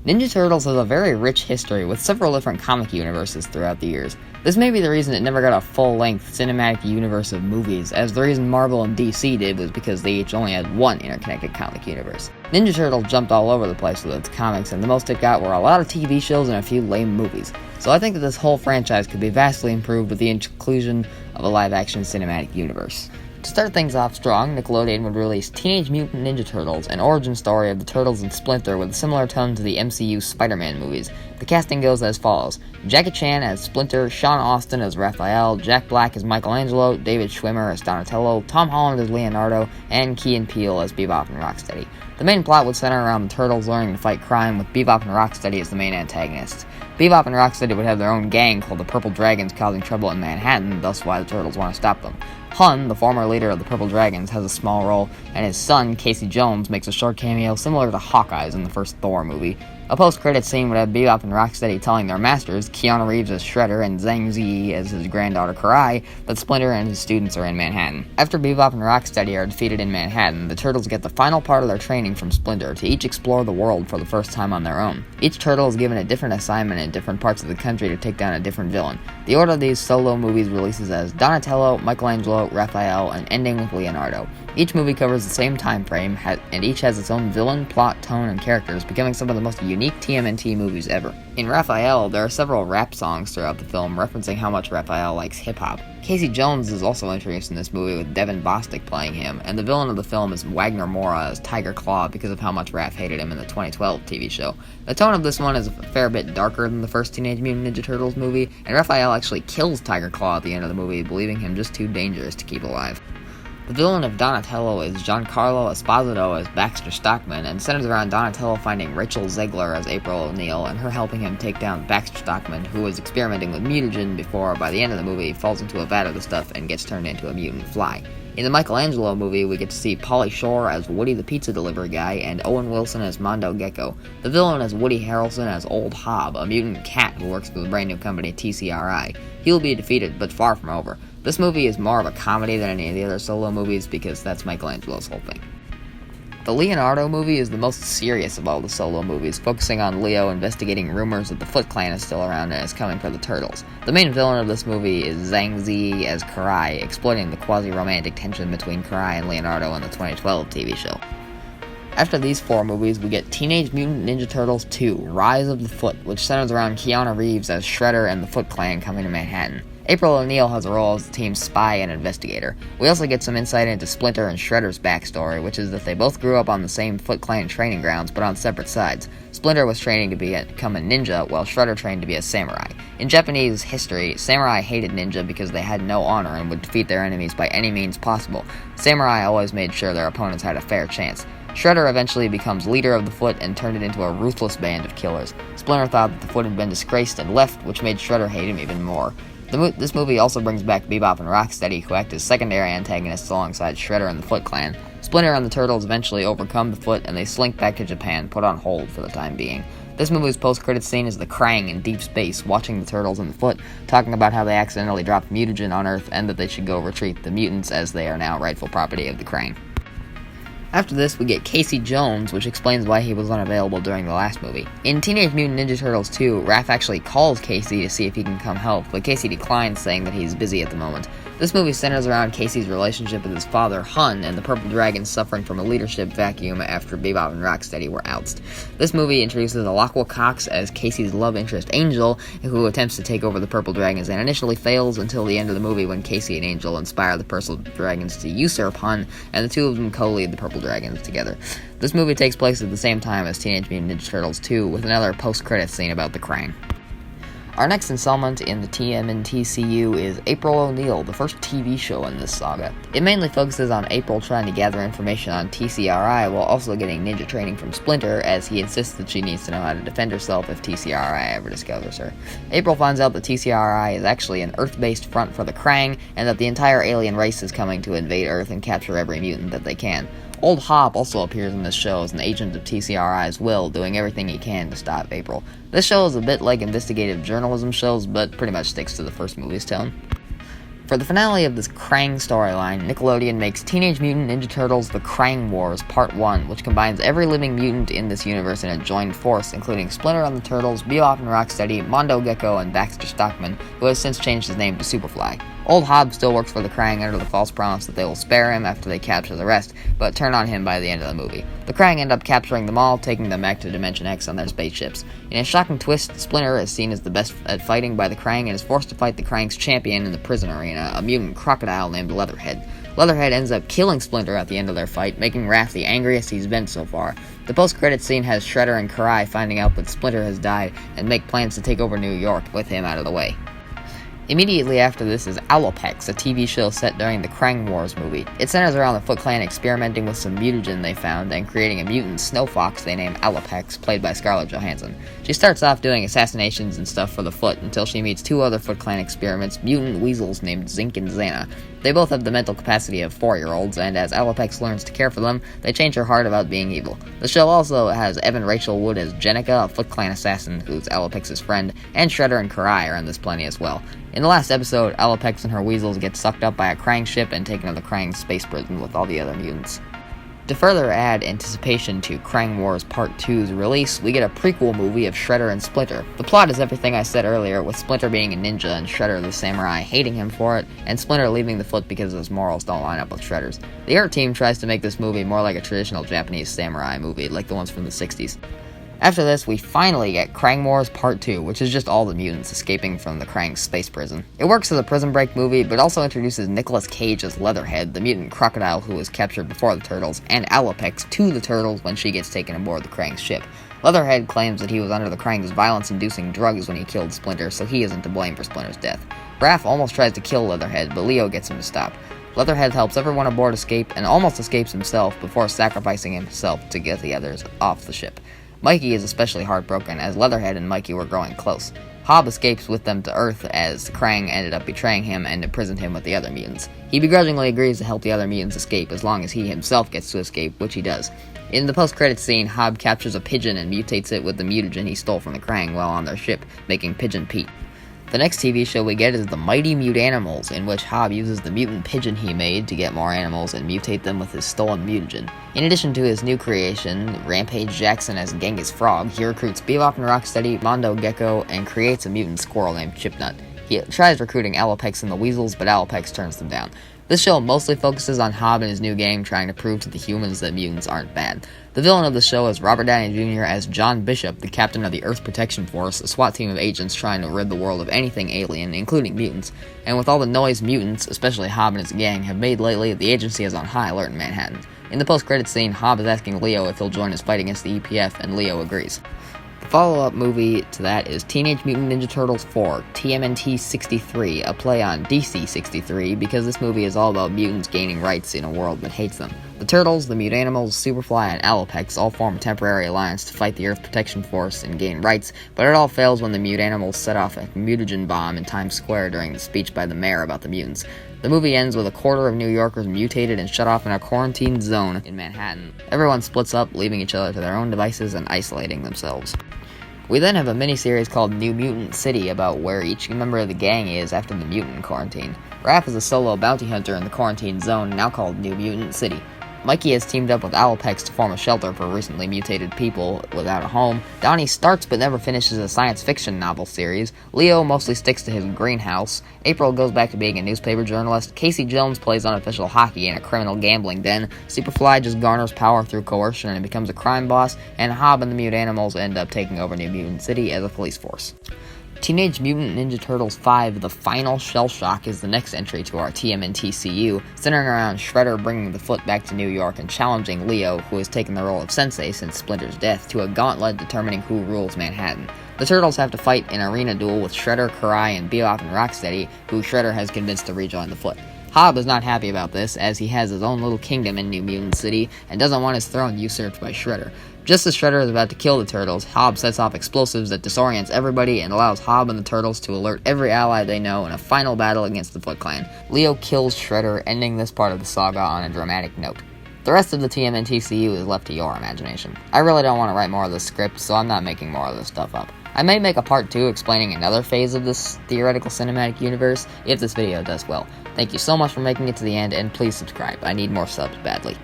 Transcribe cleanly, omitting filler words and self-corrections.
Ninja Turtles has a very rich history with several different comic universes throughout the years. This may be the reason it never got a full-length cinematic universe of movies, as the reason Marvel and DC did was because they each only had one interconnected comic universe. Ninja Turtles jumped all over the place with its comics, and the most it got were a lot of TV shows and a few lame movies. So I think that this whole franchise could be vastly improved with the inclusion of a live-action cinematic universe. To start things off strong, Nickelodeon would release Teenage Mutant Ninja Turtles, an origin story of the Turtles and Splinter with a similar tone to the MCU Spider-Man movies. The casting goes as follows: Jackie Chan as Splinter, Sean Astin as Raphael, Jack Black as Michelangelo, David Schwimmer as Donatello, Tom Holland as Leonardo, and Key and Peele as Bebop and Rocksteady. The main plot would center around the Turtles learning to fight crime, with Bebop and Rocksteady as the main antagonists. Bebop and Rocksteady would have their own gang called the Purple Dragons causing trouble in Manhattan, thus why the Turtles want to stop them. Hun, the former leader of the Purple Dragons, has a small role, and his son, Casey Jones, makes a short cameo similar to Hawkeye's in the first Thor movie. A post-credits scene would have Bebop and Rocksteady telling their masters, Keanu Reeves as Shredder and Zhang Ziyi as his granddaughter Karai, that Splinter and his students are in Manhattan. After Bebop and Rocksteady are defeated in Manhattan, the Turtles get the final part of their training from Splinter to each explore the world for the first time on their own. Each Turtle is given a different assignment in different parts of the country to take down a different villain. The order of these solo movies releases as Donatello, Michelangelo, Raphael, and ending with Leonardo. Each movie covers the same time frame, and each has its own villain, plot, tone, and characters, becoming some of the most unique TMNT movies ever. In Raphael, there are several rap songs throughout the film referencing how much Raphael likes hip-hop. Casey Jones is also introduced in this movie with Devin Bostic playing him, and the villain of the film is Wagner Moura as Tiger Claw because of how much Raph hated him in the 2012 TV show. The tone of this one is a fair bit darker than the first Teenage Mutant Ninja Turtles movie, and Raphael actually kills Tiger Claw at the end of the movie, believing him just too dangerous to keep alive. The villain of Donatello is Giancarlo Esposito as Baxter Stockman, and centers around Donatello finding Rachel Zegler as April O'Neil, and her helping him take down Baxter Stockman, who was experimenting with mutagen before, by the end of the movie, falls into a vat of the stuff and gets turned into a mutant fly. In the Michelangelo movie, we get to see Pauly Shore as Woody the pizza delivery guy, and Owen Wilson as Mondo Gecko. The villain is Woody Harrelson as Old Hob, a mutant cat who works for the brand new company TCRI. He will be defeated, but far from over. This movie is more of a comedy than any of the other solo movies because that's Michelangelo's whole thing. The Leonardo movie is the most serious of all the solo movies, focusing on Leo investigating rumors that the Foot Clan is still around and is coming for the Turtles. The main villain of this movie is Zhang Ziyi as Karai, exploiting the quasi-romantic tension between Karai and Leonardo in the 2012 TV show. After these four movies, we get Teenage Mutant Ninja Turtles 2, Rise of the Foot, which centers around Keanu Reeves as Shredder and the Foot Clan coming to Manhattan. April O'Neil has a role as the team's spy and investigator. We also get some insight into Splinter and Shredder's backstory, which is that they both grew up on the same Foot Clan training grounds, but on separate sides. Splinter was training to become a ninja, while Shredder trained to be a samurai. In Japanese history, samurai hated ninja because they had no honor and would defeat their enemies by any means possible. Samurai always made sure their opponents had a fair chance. Shredder eventually becomes leader of the Foot and turned it into a ruthless band of killers. Splinter thought that the Foot had been disgraced and left, which made Shredder hate him even more. This movie also brings back Bebop and Rocksteady, who act as secondary antagonists alongside Shredder and the Foot Clan. Splinter and the Turtles eventually overcome the Foot, and they slink back to Japan, put on hold for the time being. This movie's post-credits scene is the Krang in deep space, watching the Turtles and the Foot, talking about how they accidentally dropped mutagen on Earth, and that they should go retrieve the mutants as they are now rightful property of the Krang. After this, we get Casey Jones, which explains why he was unavailable during the last movie. In Teenage Mutant Ninja Turtles 2, Raph actually calls Casey to see if he can come help, but Casey declines, saying that he's busy at the moment. This movie centers around Casey's relationship with his father, Hun, and the Purple Dragons suffering from a leadership vacuum after Bebop and Rocksteady were ousted. This movie introduces Alaqua Cox as Casey's love interest, Angel, who attempts to take over the Purple Dragons and initially fails until the end of the movie when Casey and Angel inspire the Purple Dragons to usurp Hun, and the two of them co-lead the Purple Dragons together. This movie takes place at the same time as Teenage Mutant Ninja Turtles 2, with another post-credits scene about the Krang. Our next installment in the TMNTCU is April O'Neil, the first TV show in this saga. It mainly focuses on April trying to gather information on TCRI while also getting ninja training from Splinter, as he insists that she needs to know how to defend herself if TCRI ever discovers her. April finds out that TCRI is actually an Earth-based front for the Krang, and that the entire alien race is coming to invade Earth and capture every mutant that they can. Old Hob also appears in this show as an agent of TCRI's will, doing everything he can to stop April. This show is a bit like investigative journalism shows, but pretty much sticks to the first movie's tone. For the finale of this Krang storyline, Nickelodeon makes Teenage Mutant Ninja Turtles The Krang Wars Part 1, which combines every living mutant in this universe in a joined force, including Splinter and the Turtles, Bebop and Rocksteady, Mondo Gecko, and Baxter Stockman, who has since changed his name to Superfly. Old Hob still works for the Krang under the false promise that they will spare him after they capture the rest, but turn on him by the end of the movie. The Krang end up capturing them all, taking them back to Dimension X on their spaceships. In a shocking twist, Splinter is seen as the best at fighting by the Krang and is forced to fight the Krang's champion in the prison arena, a mutant crocodile named Leatherhead. Leatherhead ends up killing Splinter at the end of their fight, making Raph the angriest he's been so far. The post-credits scene has Shredder and Karai finding out that Splinter has died and make plans to take over New York with him out of the way. Immediately after this is Alopex, a TV show set during the Krang Wars movie. It centers around the Foot Clan experimenting with some mutagen they found and creating a mutant snow fox they name Alopex, played by Scarlett Johansson. She starts off doing assassinations and stuff for the Foot until she meets two other Foot Clan experiments, mutant weasels named Zink and Xana. They both have the mental capacity of 4-year-olds, and as Alopex learns to care for them, they change her heart about being evil. The show also has Evan Rachel Wood as Jenica, a Foot Clan assassin who's Alopex's friend, and Shredder and Karai are in this plenty as well. In the last episode, Alopex and her weasels get sucked up by a Krang ship and taken to the Krang space prison with all the other mutants. To further add anticipation to Krang Wars Part 2's release, we get a prequel movie of Shredder and Splinter. The plot is everything I said earlier, with Splinter being a ninja and Shredder the samurai hating him for it, and Splinter leaving the Foot because his morals don't line up with Shredder's. The art team tries to make this movie more like a traditional Japanese samurai movie, like the ones from the 60s. After this, we finally get Krang Wars Part 2, which is just all the mutants escaping from the Krang space prison. It works as a Prison Break movie, but also introduces Nicolas Cage as Leatherhead, the mutant crocodile who was captured before the Turtles, and Alopex to the Turtles when she gets taken aboard the Krang's ship. Leatherhead claims that he was under the Krang's violence-inducing drugs when he killed Splinter, so he isn't to blame for Splinter's death. Raph almost tries to kill Leatherhead, but Leo gets him to stop. Leatherhead helps everyone aboard escape and almost escapes himself before sacrificing himself to get the others off the ship. Mikey is especially heartbroken, as Leatherhead and Mikey were growing close. Hob escapes with them to Earth, as Krang ended up betraying him and imprisoned him with the other mutants. He begrudgingly agrees to help the other mutants escape as long as he himself gets to escape, which he does. In the post-credits scene, Hob captures a pigeon and mutates it with the mutagen he stole from the Krang while on their ship, making Pigeon Pete. The next TV show we get is The Mighty Mutanimals, in which Hob uses the mutant pigeon he made to get more animals and mutate them with his stolen mutagen. In addition to his new creation, Rampage Jackson as Genghis Frog, he recruits Bebop and Rocksteady, Mondo Gecko, and creates a mutant squirrel named Chipnut. He tries recruiting Alopex and the Weasels, but Alopex turns them down. This show mostly focuses on Hob and his new gang trying to prove to the humans that mutants aren't bad. The villain of the show is Robert Downey Jr. as John Bishop, the captain of the Earth Protection Force, a SWAT team of agents trying to rid the world of anything alien, including mutants. And with all the noise mutants, especially Hob and his gang, have made lately, the agency is on high alert in Manhattan. In the post-credits scene, Hob is asking Leo if he'll join his fight against the EPF, and Leo agrees. The follow-up movie to that is Teenage Mutant Ninja Turtles 4, TMNT 63, a play on DC 63, because this movie is all about mutants gaining rights in a world that hates them. The Turtles, the Mutanimals, Superfly, and Alopex all form a temporary alliance to fight the Earth Protection Force and gain rights, but it all fails when the Mutanimals set off a mutagen bomb in Times Square during the speech by the mayor about the mutants. The movie ends with a quarter of New Yorkers mutated and shut off in a quarantine zone in Manhattan. Everyone splits up, leaving each other to their own devices and isolating themselves. We then have a miniseries called New Mutant City about where each member of the gang is after the mutant quarantine. Raph is a solo bounty hunter in the quarantine zone, now called New Mutant City. Mikey has teamed up with Alopex to form a shelter for recently mutated people without a home. Donnie starts but never finishes a science fiction novel series. Leo mostly sticks to his greenhouse. April goes back to being a newspaper journalist. Casey Jones plays unofficial hockey in a criminal gambling den. Superfly just garners power through coercion and becomes a crime boss. And Hob and the Mutanimals end up taking over New Mutant City as a police force. Teenage Mutant Ninja Turtles 5, The Final Shell Shock, is the next entry to our TMNT-CU, centering around Shredder bringing the Foot back to New York and challenging Leo, who has taken the role of Sensei since Splinter's death, to a gauntlet determining who rules Manhattan. The Turtles have to fight an arena duel with Shredder, Karai, and Bebop and Rocksteady, who Shredder has convinced to rejoin the Foot. Hob is not happy about this, as he has his own little kingdom in New Mutant City and doesn't want his throne usurped by Shredder. Just as Shredder is about to kill the Turtles, Hob sets off explosives that disorients everybody and allows Hob and the Turtles to alert every ally they know in a final battle against the Foot Clan. Leo kills Shredder, ending this part of the saga on a dramatic note. The rest of the TMNT-CU is left to your imagination. I really don't want to write more of this script, so I'm not making more of this stuff up. I may make a part 2 explaining another phase of this theoretical cinematic universe if this video does well. Thank you so much for making it to the end, and please subscribe. I need more subs badly.